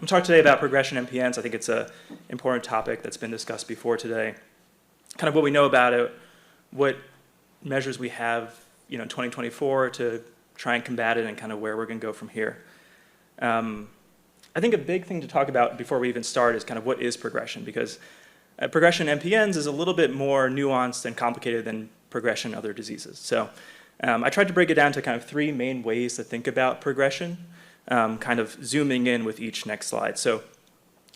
I'm talking today about progression MPNs. I think it's an important topic that's been discussed before today. Kind of what we know about it, what measures we have, in 2024 to try and combat it, and kind of where we're going to go from here. I think a big thing to talk about before we even start is kind of what is progression, because progression MPNs is a little bit more nuanced and complicated than progression in other diseases. So I tried to break it down to kind of three main ways to think about progression, kind of zooming in with each next slide. So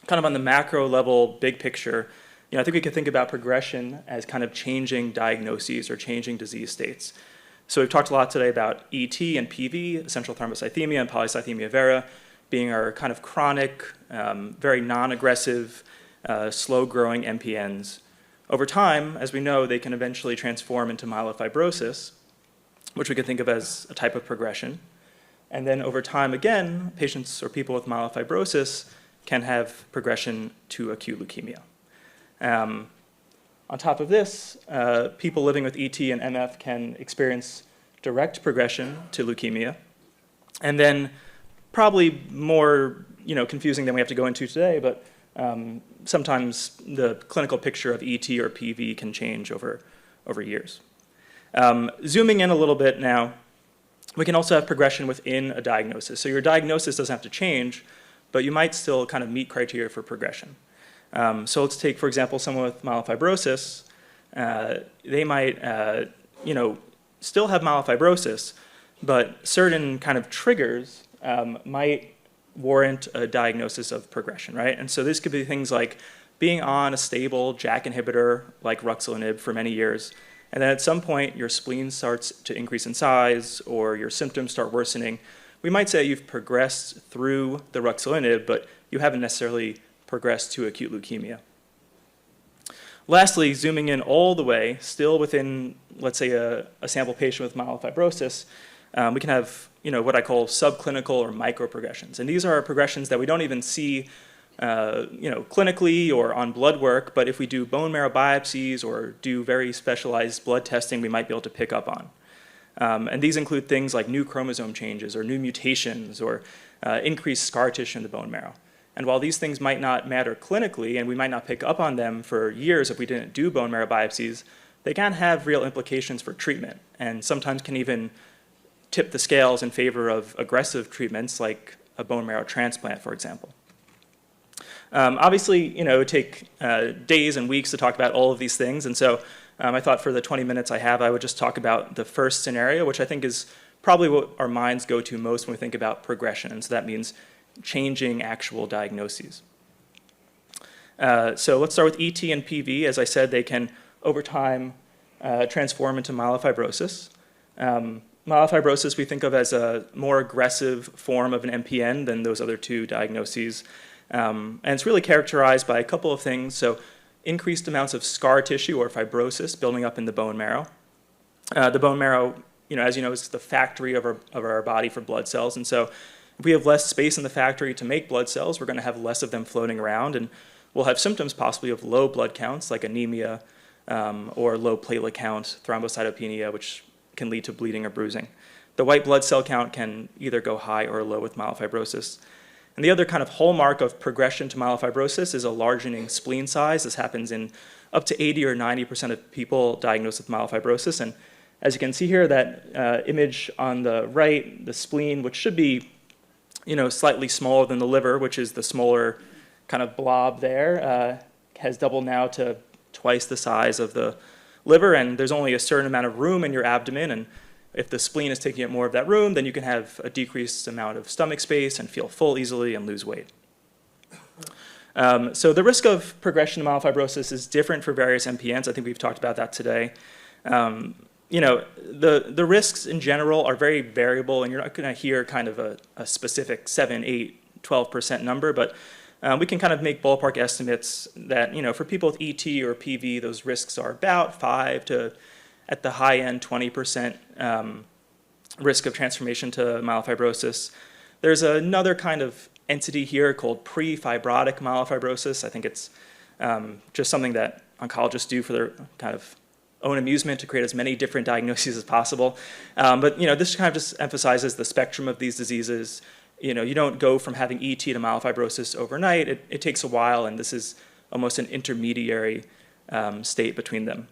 kind of on the macro level, big picture, I think we could think about progression as kind of changing diagnoses or changing disease states. So we've talked a lot today about ET and PV, essential thrombocythemia and polycythemia vera, being our kind of chronic, very non-aggressive, slow-growing MPNs. Over time, as we know, they can eventually transform into myelofibrosis, which we could think of as a type of progression. And then over time, again, patients or people with myelofibrosis can have progression to acute leukemia. On top of this, people living with ET and MF can experience direct progression to leukemia. And then probably more confusing than we have to go into today, but sometimes the clinical picture of ET or PV can change over years. Zooming in a little bit now, we can also have progression within a diagnosis. So your diagnosis doesn't have to change, but you might still kind of meet criteria for progression. So let's take, for example, someone with myelofibrosis. They might, still have myelofibrosis, but certain kind of triggers might warrant a diagnosis of progression, right? And so this could be things like being on a stable JAK inhibitor like ruxolitinib for many years, and then at some point your spleen starts to increase in size or your symptoms start worsening. We might say you've progressed through the ruxolitinib, but you haven't necessarily progressed to acute leukemia. Lastly, zooming in all the way, still within, let's say, a sample patient with myelofibrosis, we can have what I call subclinical or microprogressions. And these are progressions that we don't even see clinically or on blood work, but if we do bone marrow biopsies or do very specialized blood testing, we might be able to pick up on. And these include things like new chromosome changes or new mutations or increased scar tissue in the bone marrow. And while these things might not matter clinically, and we might not pick up on them for years if we didn't do bone marrow biopsies, they can have real implications for treatment, and sometimes can even tip the scales in favor of aggressive treatments like a bone marrow transplant, for example. Obviously, it would take days and weeks to talk about all of these things, and so I thought for the 20 minutes I have, I would just talk about the first scenario, which I think is probably what our minds go to most when we think about progression, and so that means changing actual diagnoses. So let's start with ET and PV. As I said, they can, over time, transform into myelofibrosis. Myelofibrosis we think of as a more aggressive form of an MPN than those other two diagnoses. And it's really characterized by a couple of things. So increased amounts of scar tissue or fibrosis building up in the bone marrow. The bone marrow, as you know, is the factory of our body for blood cells. And so if we have less space in the factory to make blood cells, we're going to have less of them floating around, and we'll have symptoms possibly of low blood counts like anemia or low platelet count, thrombocytopenia, which can lead to bleeding or bruising. The white blood cell count can either go high or low with myelofibrosis. And the other kind of hallmark of progression to myelofibrosis is a largening spleen size. This happens in up to 80 or 90% of people diagnosed with myelofibrosis. And as you can see here, that image on the right, the spleen, which should be slightly smaller than the liver, which is the smaller kind of blob there, has doubled now to twice the size of the liver, and there's only a certain amount of room in your abdomen, and if the spleen is taking up more of that room, then you can have a decreased amount of stomach space and feel full easily and lose weight. So the risk of progression to myelofibrosis is different for various MPNs. I think we've talked about that today. The risks in general are very variable, and you're not going to hear kind of a specific 7, 8, 12% number, but we can kind of make ballpark estimates that, for people with ET or PV, those risks are about 5 to, at the high end, 20% risk of transformation to myelofibrosis. There's another kind of entity here called pre-fibrotic myelofibrosis. I think it's just something that oncologists do for their kind of own amusement to create as many different diagnoses as possible. But this kind of just emphasizes the spectrum of these diseases. you don't go from having ET to myelofibrosis overnight. It takes a while, and this is almost an intermediary state between them.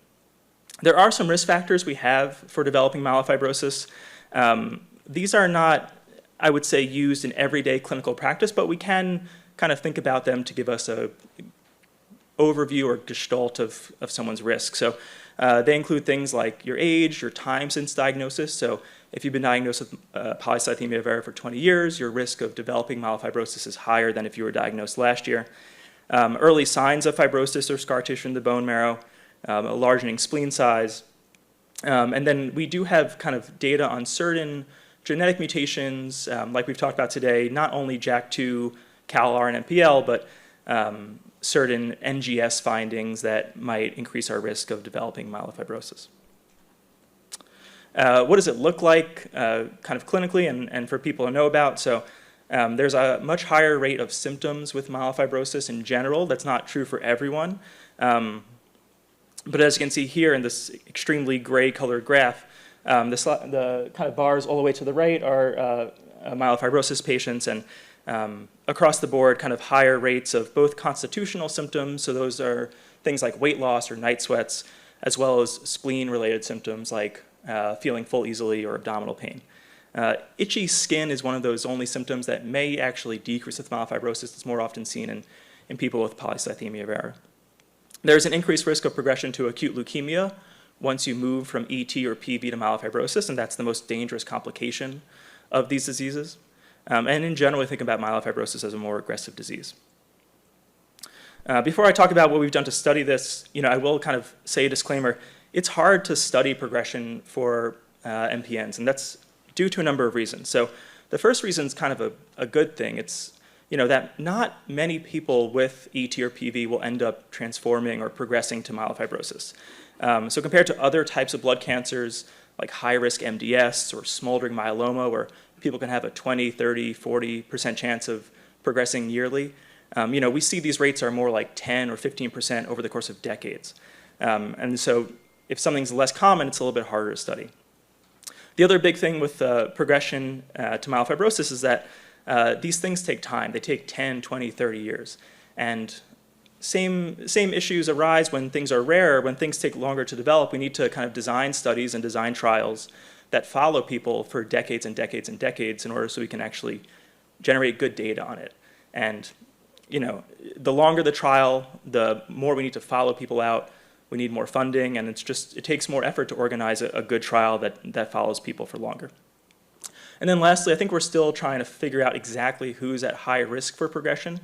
There are some risk factors we have for developing myelofibrosis. These are not, I would say, used in everyday clinical practice, but we can kind of think about them to give us a overview or gestalt of someone's risk. So they include things like your age, your time since diagnosis. So if you've been diagnosed with polycythemia vera for 20 years, your risk of developing myelofibrosis is higher than if you were diagnosed last year. Early signs of fibrosis or scar tissue in the bone marrow, a largening spleen size. And then we do have kind of data on certain genetic mutations, like we've talked about today, not only JAK2, CALR, and MPL, but certain NGS findings that might increase our risk of developing myelofibrosis. What does it look like kind of clinically and for people to know about? So there's a much higher rate of symptoms with myelofibrosis in general. That's not true for everyone. But as you can see here in this extremely gray colored graph, the kind of bars all the way to the right are myelofibrosis patients, and across the board kind of higher rates of both constitutional symptoms, so those are things like weight loss or night sweats, as well as spleen-related symptoms like feeling full easily or abdominal pain. Itchy skin is one of those only symptoms that may actually decrease with myelofibrosis. It's more often seen in people with polycythemia vera. There's an increased risk of progression to acute leukemia once you move from ET or PV to myelofibrosis, and that's the most dangerous complication of these diseases. And in general, we think about myelofibrosis as a more aggressive disease. Before I talk about what we've done to study this, I will kind of say a disclaimer. It's hard to study progression for MPNs, and that's due to a number of reasons. So the first reason is kind of a good thing. It's that not many people with ET or PV will end up transforming or progressing to myelofibrosis. So compared to other types of blood cancers like high-risk MDS or smoldering myeloma, where people can have a 20, 30, 40% chance of progressing yearly, we see these rates are more like 10 or 15% over the course of decades. And so if something's less common, it's a little bit harder to study. The other big thing with progression to myelofibrosis is that these things take time. They take 10, 20, 30 years. And same issues arise when things are rare. When things take longer to develop, we need to kind of design studies and design trials that follow people for decades and decades and decades in order so we can actually generate good data on it. And the longer the trial, the more we need to follow people out. We need more funding, and it takes more effort to organize a good trial that follows people for longer. And then lastly, I think we're still trying to figure out exactly who's at high risk for progression.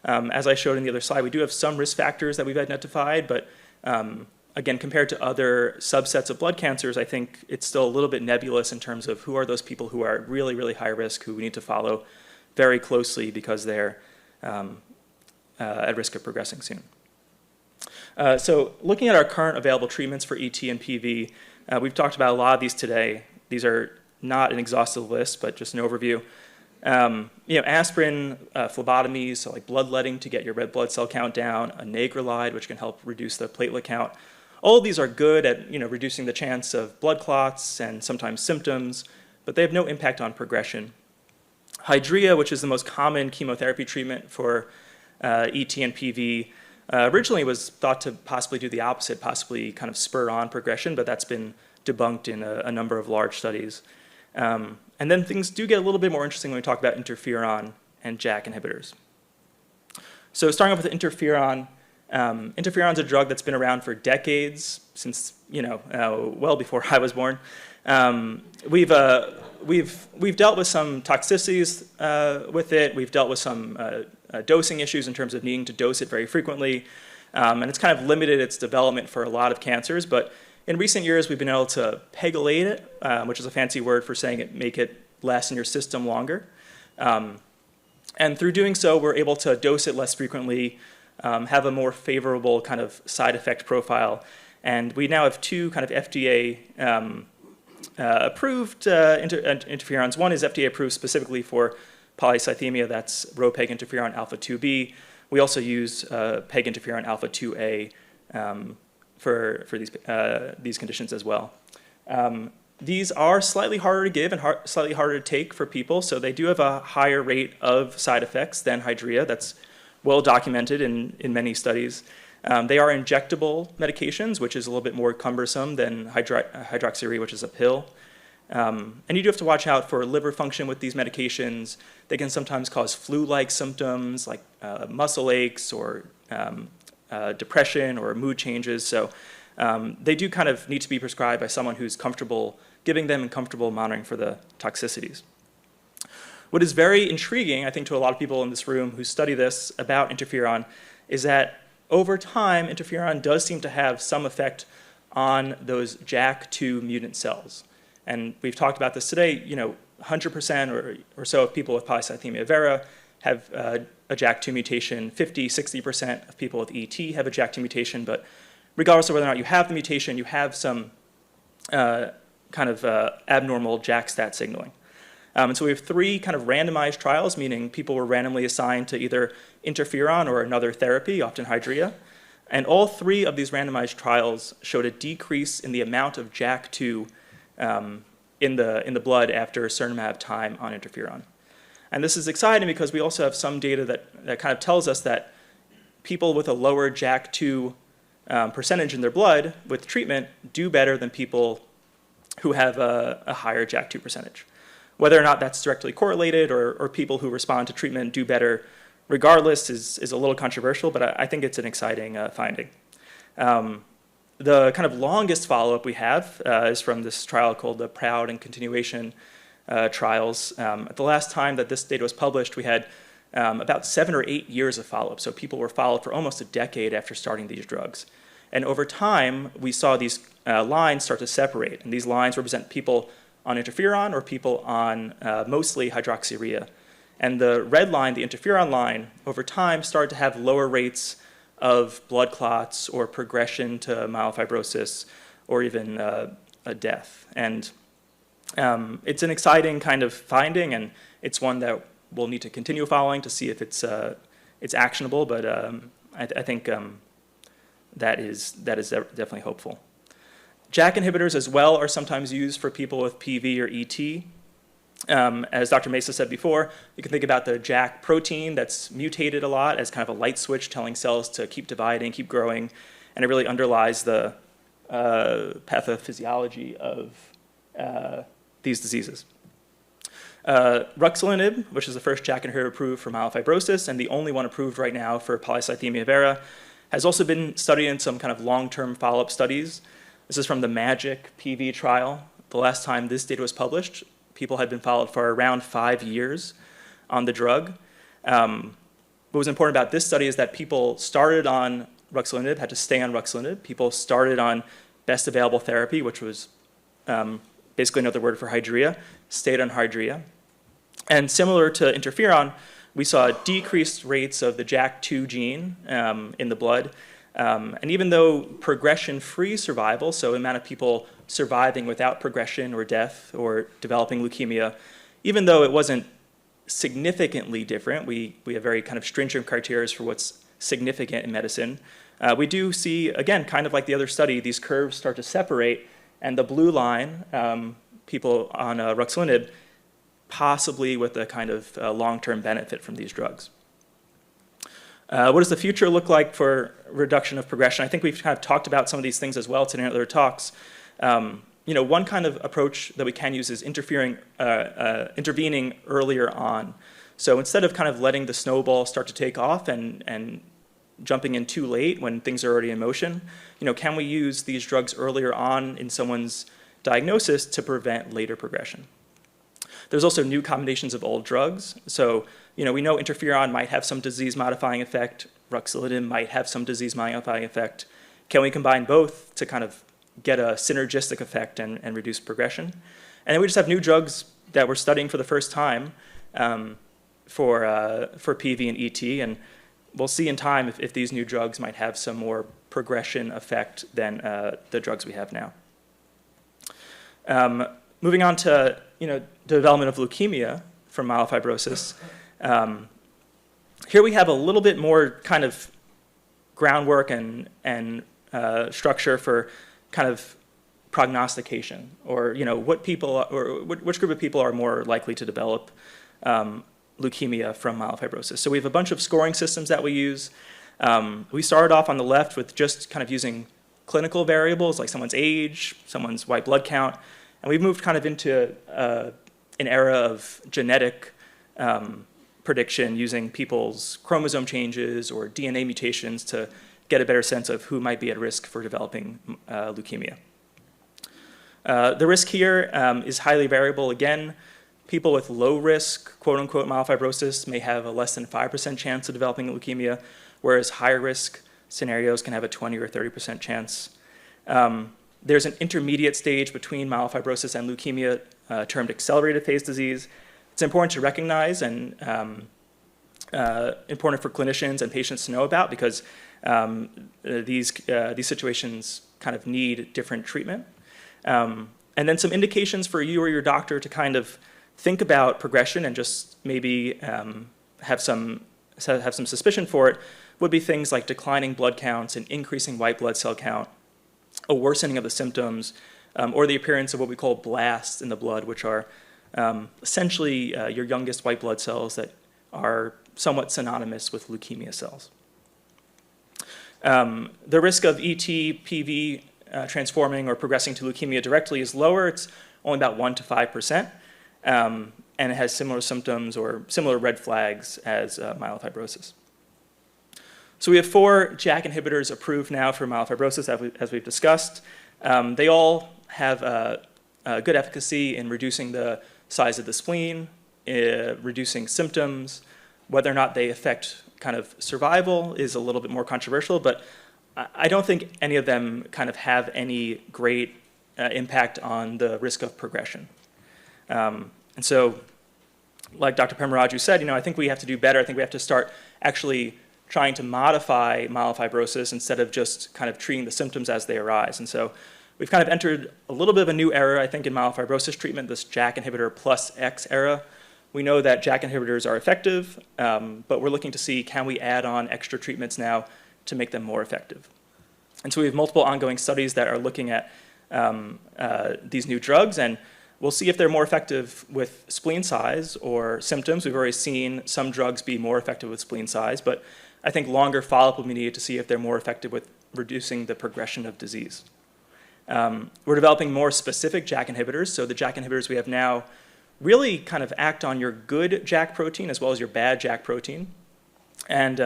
As I showed on the other slide, we do have some risk factors that we've identified, but again, compared to other subsets of blood cancers, I think it's still a little bit nebulous in terms of who are those people who are really, really high risk, who we need to follow very closely because they're at risk of progressing soon. So looking at our current available treatments for ET and PV, we've talked about a lot of these today. These are not an exhaustive list, but just an overview. Aspirin, phlebotomies, so like bloodletting to get your red blood cell count down, anagrelide, which can help reduce the platelet count. All of these are good at reducing the chance of blood clots and sometimes symptoms, but they have no impact on progression. Hydrea, which is the most common chemotherapy treatment for ET and PV, originally was thought to possibly do the opposite, possibly kind of spur on progression, but that's been debunked in a number of large studies. And then things do get a little bit more interesting when we talk about interferon and JAK inhibitors. So starting off with interferon, interferon's a drug that's been around for decades, since well before I was born. We've dealt with some toxicities with it. We've dealt with some dosing issues in terms of needing to dose it very frequently, and it's kind of limited its development for a lot of cancers. But in recent years, we've been able to pegylate it, which is a fancy word for saying make it last in your system longer. And through doing so, we're able to dose it less frequently, have a more favorable kind of side effect profile. And we now have two kind of FDA approved interferons. One is FDA approved specifically for polycythemia. That's rho-peg interferon alpha 2b. We also use peg interferon alpha 2a for these conditions as well. These are slightly harder to give and slightly harder to take for people, so they do have a higher rate of side effects than Hydrea. That's well documented in many studies. They are injectable medications, which is a little bit more cumbersome than hydroxyurea, which is a pill. And you do have to watch out for liver function with these medications. They can sometimes cause flu-like symptoms like muscle aches or depression or mood changes. So they do kind of need to be prescribed by someone who's comfortable giving them and comfortable monitoring for the toxicities. What is very intriguing, I think, to a lot of people in this room who study this about interferon is that over time, interferon does seem to have some effect on those JAK2 mutant cells. And we've talked about this today, 100% or so of people with polycythemia vera have a JAK2 mutation, 50, 60% of people with ET have a JAK2 mutation, but regardless of whether or not you have the mutation, you have some abnormal JAK-STAT signaling. And so we have 3 kind of randomized trials, meaning people were randomly assigned to either interferon or another therapy, often Hydrea. And all 3 of these randomized trials showed a decrease in the amount of JAK2 in the blood after a certain amount of time on interferon. And this is exciting because we also have some data that kind of tells us that people with a lower JAK2 percentage in their blood with treatment do better than people who have a higher JAK2 percentage. Whether or not that's directly correlated or people who respond to treatment do better regardless is a little controversial, but I think it's an exciting finding. The kind of longest follow-up we have is from this trial called the PROUD and continuation trials. At the last time that this data was published, we had about 7 or 8 years of follow-up. So people were followed for almost a decade after starting these drugs. And over time, we saw these lines start to separate. And these lines represent people on interferon or people on mostly hydroxyurea. And the red line, the interferon line, over time started to have lower rates of blood clots or progression to myelofibrosis or even a death. And it's an exciting kind of finding, and it's one that we'll need to continue following to see if it's actionable, but I think that is definitely hopeful. JAK inhibitors as well are sometimes used for people with PV or ET. As Dr. Mesa said before, you can think about the JAK protein that's mutated a lot as kind of a light switch telling cells to keep dividing, keep growing, and it really underlies the pathophysiology of these diseases. Ruxolitinib, which is the first JAK inhibitor approved for myelofibrosis and the only one approved right now for polycythemia vera, has also been studied in some kind of long-term follow-up studies. This is from the MAGIC PV trial. The last time this data was published, people had been followed for around 5 years on the drug. What was important about this study is that people started on ruxolitinib, had to stay on ruxolitinib. People started on best available therapy, which was basically another word for Hydrea, stayed on Hydrea. And similar to interferon, we saw decreased rates of the JAK2 gene in the blood. And even though progression-free survival, so the amount of people surviving without progression or death or developing leukemia, even though it wasn't significantly different, we have very kind of stringent criteria for what's significant in medicine, we do see, again, kind of like the other study, these curves start to separate, and the blue line, people on ruxolitinib, possibly with a kind of long-term benefit from these drugs. What does the future look like for reduction of progression? I think we've kind of talked about some of these things as well today in other talks. One kind of approach that we can use is intervening earlier on. So instead of kind of letting the snowball start to take off and jumping in too late when things are already in motion, can we use these drugs earlier on in someone's diagnosis to prevent later progression? There's also new combinations of old drugs. So, we know interferon might have some disease-modifying effect. Ruxolitinib might have some disease-modifying effect. Can we combine both to kind of get a synergistic effect and reduce progression? And then we just have new drugs that we're studying for the first time for PV and ET, and we'll see in time if these new drugs might have some more progression effect than the drugs we have now. Moving on to the development of leukemia from myelofibrosis. Here we have a little bit more kind of groundwork and structure for kind of prognostication, or what people, or which group of people are more likely to develop leukemia from myelofibrosis. So we have a bunch of scoring systems that we use. We started off on the left with just kind of using clinical variables like someone's age, someone's white blood count, and we've moved kind of into an era of genetic prediction using people's chromosome changes or DNA mutations to get a better sense of who might be at risk for developing leukemia. The risk here is highly variable. Again, people with low risk, quote unquote, myelofibrosis may have a less than 5% chance of developing leukemia, whereas higher risk scenarios can have a 20 or 30% chance. There's an intermediate stage between myelofibrosis and leukemia termed accelerated phase disease. It's important to recognize and important for clinicians and patients to know about because these situations kind of need different treatment. And then some indications for you or your doctor to kind of think about progression and just maybe have some suspicion for it would be things like declining blood counts and increasing white blood cell count, a worsening of the symptoms, or the appearance of what we call blasts in the blood, which are essentially your youngest white blood cells that are somewhat synonymous with leukemia cells. The risk of ET, PV transforming or progressing to leukemia directly is lower. It's only about 1 to 5%, and it has similar symptoms or similar red flags as myelofibrosis. So we have 4 JAK inhibitors approved now for myelofibrosis, as we've discussed. They all have good efficacy in reducing the size of the spleen, reducing symptoms. Whether or not they affect kind of survival is a little bit more controversial, but I don't think any of them kind of have any great impact on the risk of progression. And so, like Dr. Pemaraju said, I think we have to do better. I think we have to start actually trying to modify myelofibrosis instead of just kind of treating the symptoms as they arise. And so we've kind of entered a little bit of a new era, I think, in myelofibrosis treatment, this JAK inhibitor plus X era. We know that JAK inhibitors are effective, but we're looking to see, can we add on extra treatments now to make them more effective? And so we have multiple ongoing studies that are looking at these new drugs, and we'll see if they're more effective with spleen size or symptoms. We've already seen some drugs be more effective with spleen size, but I think longer follow-up will be needed to see if they're more effective with reducing the progression of disease. We're developing more specific JAK inhibitors. So the JAK inhibitors we have now really kind of act on your good JAK protein as well as your bad JAK protein. And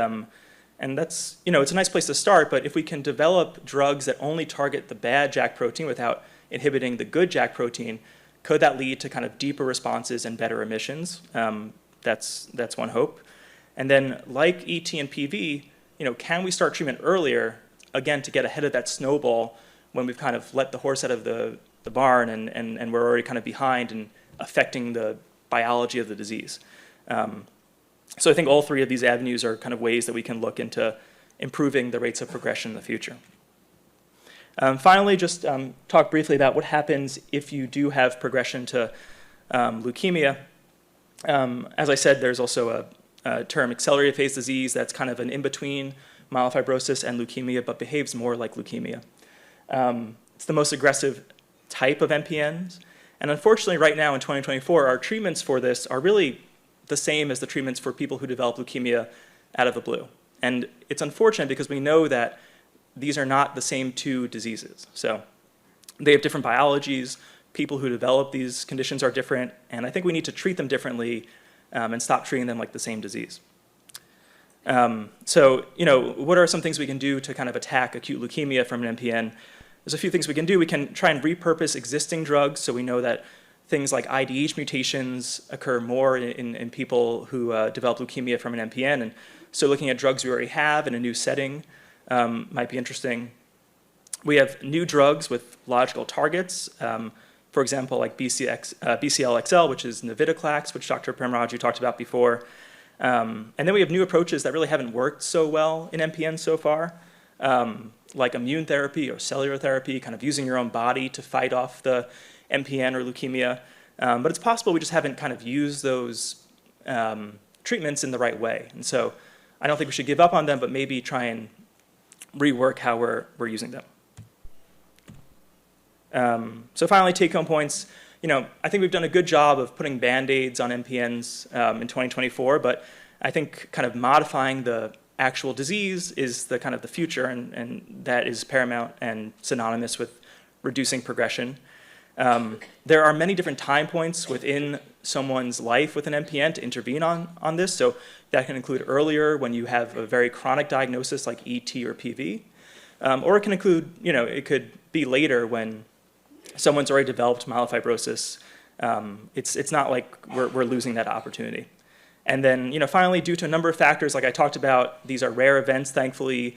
that's, it's a nice place to start, but if we can develop drugs that only target the bad JAK protein without inhibiting the good JAK protein, could that lead to kind of deeper responses and better remissions? That's one hope. And then like ET and PV, can we start treatment earlier, again, to get ahead of that snowball when we've kind of let the horse out of the barn and we're already kind of behind and affecting the biology of the disease. So I think all 3 of these avenues are kind of ways that we can look into improving the rates of progression in the future. Finally, just talk briefly about what happens if you do have progression to leukemia. As I said, there's also a term accelerated phase disease that's kind of an in-between myelofibrosis and leukemia, but behaves more like leukemia. It's the most aggressive type of MPNs. And unfortunately, right now in 2024, our treatments for this are really the same as the treatments for people who develop leukemia out of the blue. And it's unfortunate because we know that these are not the same 2 diseases. So they have different biologies. People who develop these conditions are different. And I think we need to treat them differently and stop treating them like the same disease. So, what are some things we can do to kind of attack acute leukemia from an MPN? There's a few things we can do. We can try and repurpose existing drugs. So we know that things like IDH mutations occur more in people who develop leukemia from an MPN. And so looking at drugs we already have in a new setting might be interesting. We have new drugs with logical targets. For example, like BCL-XL, which is navitoclax, which Dr. Pemaraju talked about before. And then we have new approaches that really haven't worked so well in MPN so far, like immune therapy or cellular therapy, kind of using your own body to fight off the MPN or leukemia. But it's possible we just haven't kind of used those treatments in the right way. And so I don't think we should give up on them, but maybe try and rework how we're using them. So finally, take-home points. I think we've done a good job of putting Band-Aids on MPNs in 2024, but I think kind of modifying the actual disease is the kind of the future, and that is paramount and synonymous with reducing progression. There are many different time points within someone's life with an MPN to intervene on this. So that can include earlier when you have a very chronic diagnosis like ET or PV, or it can include, it could be later when someone's already developed myelofibrosis. It's not like we're losing that opportunity. And then, finally, due to a number of factors, like I talked about, these are rare events. Thankfully,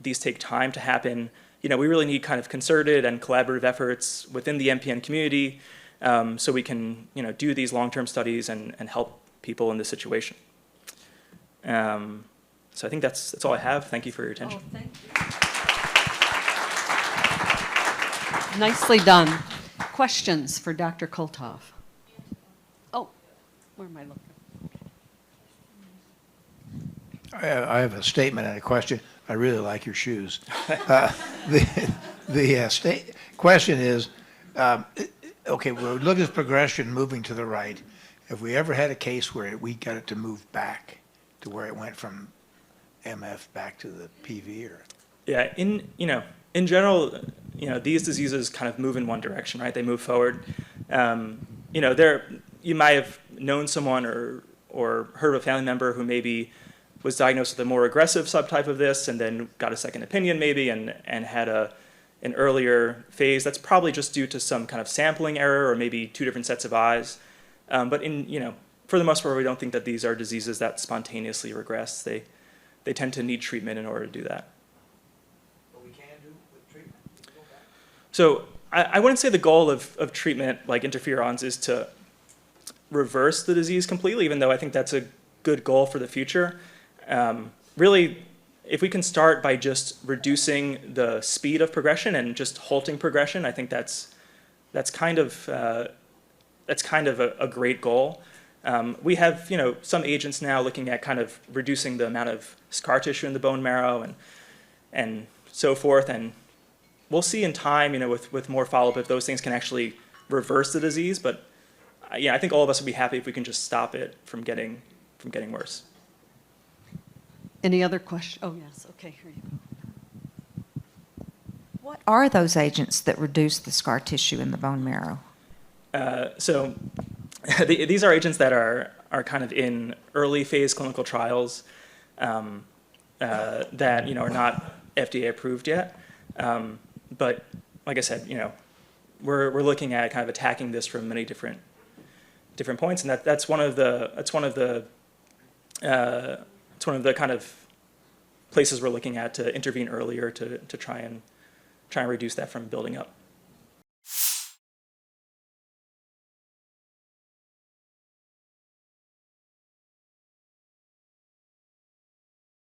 these take time to happen. We really need kind of concerted and collaborative efforts within the MPN community so we can, do these long-term studies and help people in this situation. So I think that's all I have. Thank you for your attention. Oh, thank you. Nicely done. Questions for Dr. Coltoff? Oh, where am I looking? I have a statement and a question. I really like your shoes. The question is, okay, we're looking at progression moving to the right. Have we ever had a case where we got it to move back to where it went from MF back to the PV? Or? Yeah, in general, these diseases kind of move in one direction, right? They move forward. You might have known someone or heard of a family member who maybe was diagnosed with a more aggressive subtype of this and then got a second opinion maybe and had an earlier phase. That's probably just due to some kind of sampling error or maybe two different sets of eyes. But for the most part, we don't think that these are diseases that spontaneously regress. They tend to need treatment in order to do that. What we can do with treatment? So I wouldn't say the goal of treatment like interferons is to reverse the disease completely, even though I think that's a good goal for the future. Really, if we can start by just reducing the speed of progression and just halting progression, I think that's kind of a great goal. We have some agents now looking at kind of reducing the amount of scar tissue in the bone marrow and so forth, and we'll see in time with more follow-up if those things can actually reverse the disease. But I think all of us would be happy if we can just stop it from getting worse. Any other questions? Oh, yes. Okay, here you go. What are those agents that reduce the scar tissue in the bone marrow? So these are agents that are kind of in early phase clinical trials that are not FDA approved yet. But like I said, we're looking at kind of attacking this from many different points, and that's one of the kind of places we're looking at to intervene earlier to try and reduce that from building up.